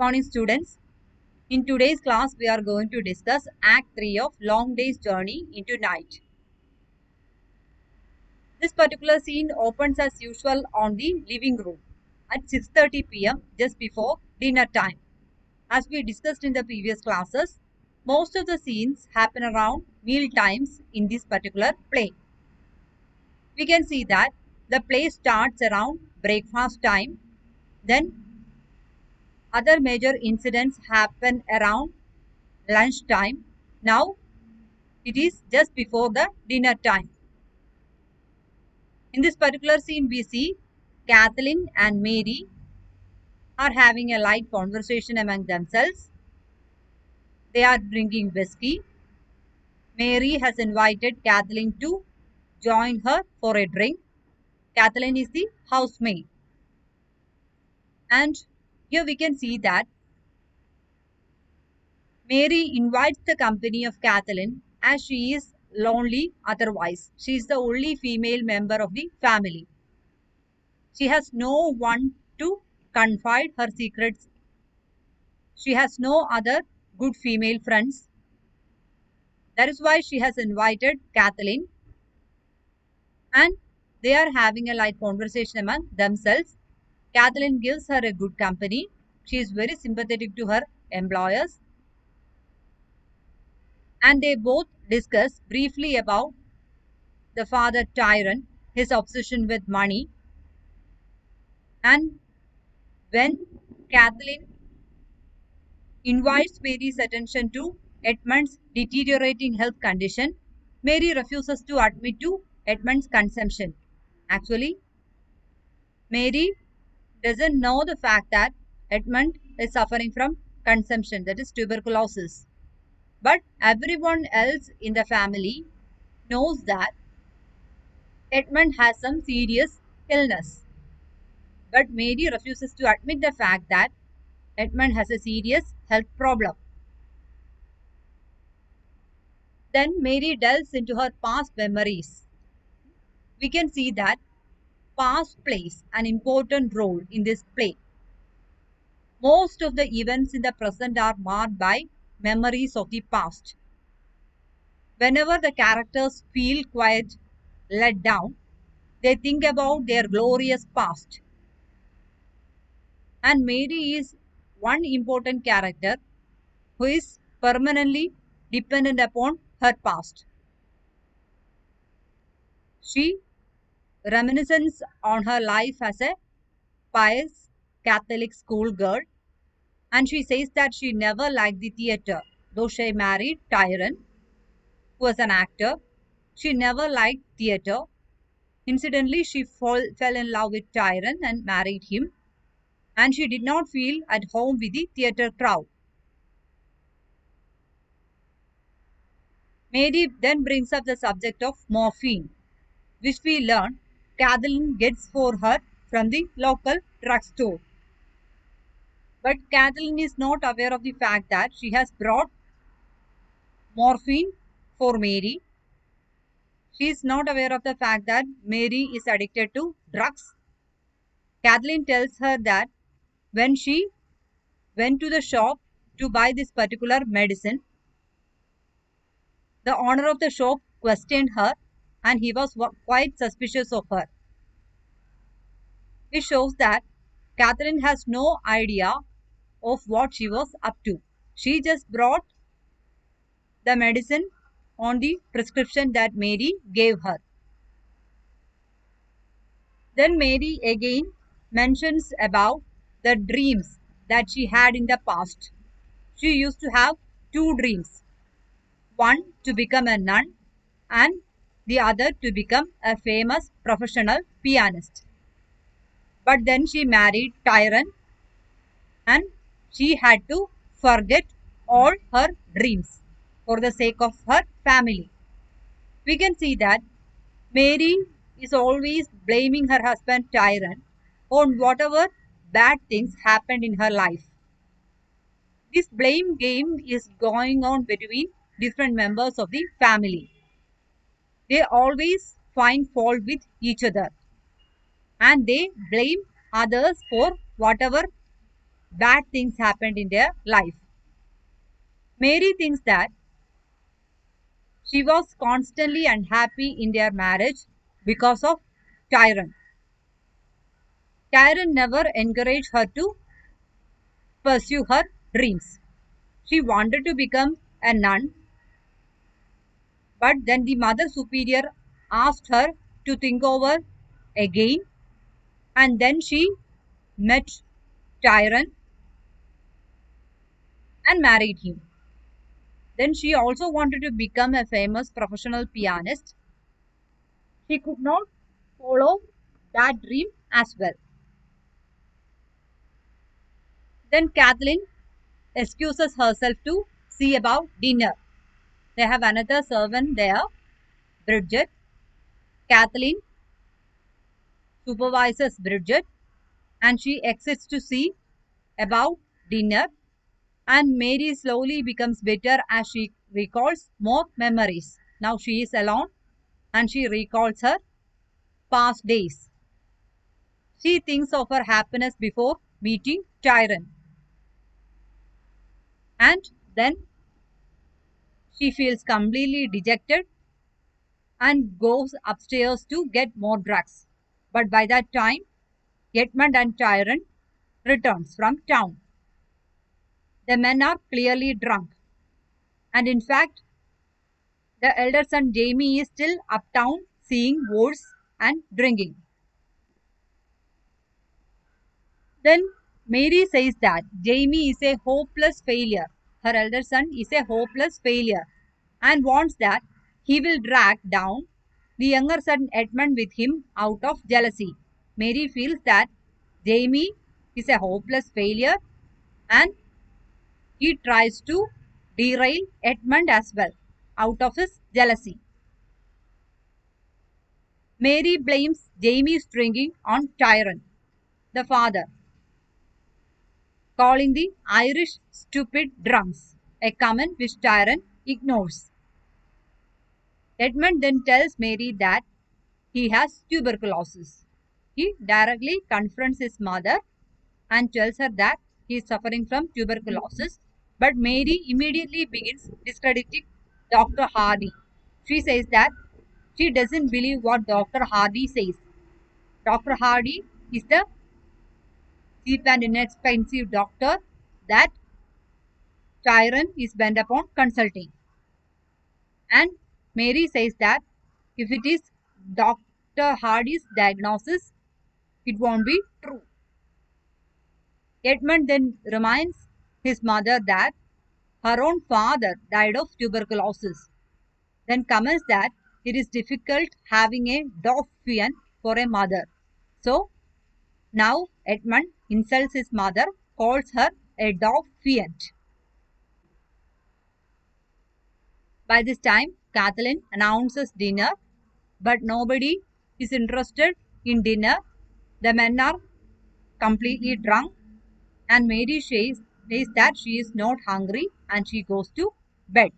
Morning students. In today's class we are going to discuss Act 3 of Long Day's Journey into Night. This particular scene opens as usual on the living room at 6:30 p.m. just before dinner time. As we discussed in the previous classes, most of the scenes happen around meal times in this particular play. We can see that the play starts around breakfast time, then other major incidents happen around lunchtime. Now it is just before the dinner time. In this particular scene, we see Kathleen and Mary are having a light conversation among themselves. They are drinking whiskey. Mary has invited Kathleen to join her for a drink. Kathleen is the housemaid. And here we can see that Mary invites the company of Kathleen as she is lonely otherwise. She is the only female member of the family. She has no one to confide her secrets. She has no other good female friends. That is why she has invited Kathleen, and they are having a light conversation among themselves. Kathleen gives her a good company. She is very sympathetic to her employers, and they both discuss briefly about the father Tyrone, his obsession with money, and when Kathleen invites Mary's attention to Edmund's deteriorating health condition, Mary refuses to admit to Edmund's consumption. Actually, Mary doesn't know the fact that Edmund is suffering from consumption, that is tuberculosis. But everyone else in the family knows that Edmund has some serious illness. But Mary refuses to admit the fact that Edmund has a serious health problem. Then Mary delves into her past memories. We can see that past plays an important role in this play. Most of the events in the present are marked by memories of the past. Whenever the characters feel quite let down, they think about their glorious past. And Mary is one important character who is permanently dependent upon her past. She reminisces on her life as a pious Catholic schoolgirl, and she says that she never liked the theatre. Though she married Tyrone, who was an actor, she never liked theatre. Incidentally, she fell in love with Tyrone and married him, and she did not feel at home with the theatre crowd. Mary then brings up the subject of morphine, which we learn Kathleen gets for her from the local drugstore. But Kathleen is not aware of the fact that she has brought morphine for Mary. She is not aware of the fact that Mary is addicted to drugs. Kathleen tells her that when she went to the shop to buy this particular medicine, the owner of the shop questioned her and he was quite suspicious of her. This shows that Kathleen has no idea of what she was up to. She just brought the medicine on the prescription that Mary gave her. Then Mary again mentions about the dreams that she had in the past. She used to have two dreams. One to become a nun and the other to become a famous professional pianist. But then she married Tyrone and she had to forget all her dreams for the sake of her family. We can see that Mary is always blaming her husband Tyrone on whatever bad things happened in her life. This blame game is going on between different members of the family. They always find fault with each other and they blame others for whatever bad things happened in their life. Mary thinks that she was constantly unhappy in their marriage because of Tyrone. Tyrone never encouraged her to pursue her dreams. She wanted to become a nun, but then the Mother Superior asked her to think over again, and then she met Tyrone and married him. Then she also wanted to become a famous professional pianist. She could not follow that dream as well. Then Kathleen excuses herself to see about dinner. They have another servant there, Bridget. Kathleen supervises Bridget and she exits to see about dinner. And Mary slowly becomes bitter as she recalls more memories. Now she is alone and she recalls her past days. She thinks of her happiness before meeting Tyrone. And then she feels completely dejected and goes upstairs to get more drugs. But by that time, Edmund and Tyrone returns from town. The men are clearly drunk. And in fact, the elder son Jamie is still uptown seeing wars and drinking. Then Mary says that Jamie is a hopeless failure. Her elder son is a hopeless failure and wants that he will drag down the younger son Edmund with him out of jealousy. Mary feels that Jamie is a hopeless failure and he tries to derail Edmund as well out of his jealousy. Mary blames Jamie's drinking on Tyrone, the father, calling the Irish stupid drunks, a comment which Tyrone ignores. Edmund then tells Mary that he has tuberculosis. He directly confronts his mother and tells her that he is suffering from tuberculosis. But Mary immediately begins discrediting Dr. Hardy. She says that she doesn't believe what Dr. Hardy says. Dr. Hardy is the cheap and inexpensive doctor that Tyrone is bent upon consulting. And Mary says that if it is Dr. Hardy's diagnosis, it won't be true. Edmund then reminds his mother that her own father died of tuberculosis. Then comments that it is difficult having a dauphin for a mother. So now Edmund insults his mother, calls her a dauphin. By this time, Kathleen announces dinner, but nobody is interested in dinner. The men are completely drunk, and Mary says that she is not hungry and she goes to bed.